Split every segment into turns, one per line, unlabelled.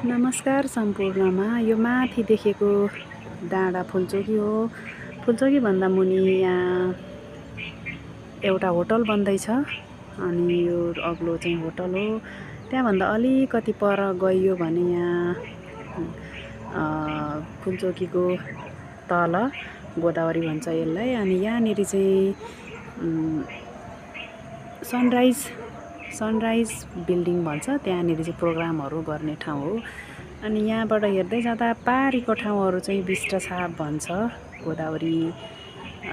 नमस्कार सम्पूर्णमा। यो माथि देखेको डाँडा फुलचोकी हो। फुलचोकी भन्दा मुनि यहाँ एउटा होटल बन्दैछ अनि यो अग्लो चाहिँ होटल हो। त्यहाँभन्दा अलिकति पर गइयो भने यहाँ फुलचोकीको तल गोदावरी भन्छ यसलाई। अनि यहाँनिर चाहिँ सनराइज बिल्डिङ भन्छ, त्यहाँनिर चाहिँ प्रोग्रामहरू गर्ने ठाउँ हो। अनि यहाँबाट हेर्दै जाँदा पारीको ठाउँहरू चाहिँ बिष्टछाप भन्छ, गोदावरी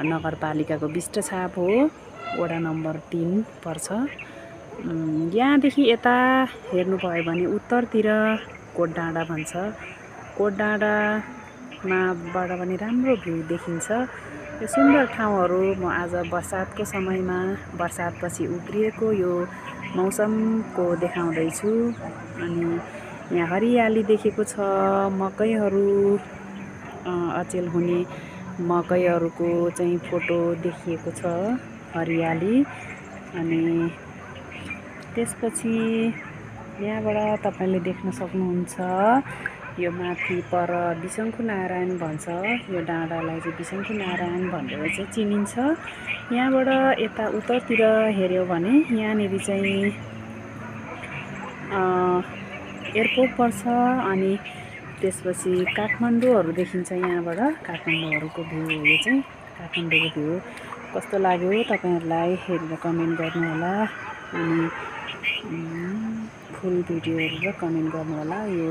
नगरपालिकाको बिष्टछाप हो, वडा नम्बर 3 पर्छ। यहाँदेखि यता हेर्नुभयो भने उत्तरतिर कोटडाँडा भन्छ। कोटडाँडामाबाट पनि राम्रो भ्यू देखिन्छ। यो सुन्दर ठाउँहरू म आज बर्सातको समयमा, बर्सातपछि उब्रिएको यो मौसमको देखाउँदैछु। अनि यहाँ हरियाली देखेको छ, मकैहरू अचेल हुने मकैहरूको चाहिँ फोटो देखिएको छ, हरियाली। अनि त्यसपछि यहाँबाट तपाईँले देख्न सक्नुहुन्छ यो माथि पर बिसङ्खु नारायण भन्छ। यो डाँडालाई चाहिँ बिसङ्खु नारायण भनेर चाहिँ चिनिन्छ। यहाँबाट यता उत्तरतिर हेऱ्यो भने यहाँनिर चाहिँ एयरपोर्ट पर्छ। अनि त्यसपछि काठमाडौँहरू देखिन्छ यहाँबाट। काठमाडौँहरूको भ्यू हो यो चाहिँ, काठमाडौँको भ्यू कस्तो लाग्यो तपाईँहरूलाई हेरेर कमेन्ट गर्नुहोला। अनि फुल भिडियो हेरेर कमेन्ट गर्नुहोला। यो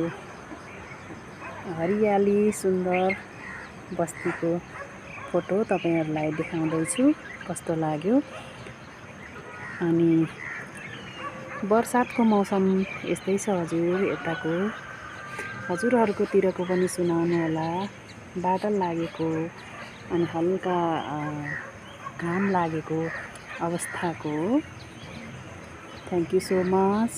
हरियाली सुन्दर बस्तीको फोटो तपाईँहरूलाई देखाउँदैछु, कस्तो लाग्यो। अनि बर्सातको मौसम यस्तै छ हजुर यताको। हजुरहरूकोतिरको पनि सुनाउनु होला। बादल लागेको अनि हल्का घाम लागेको अवस्थाको। Thank you so much.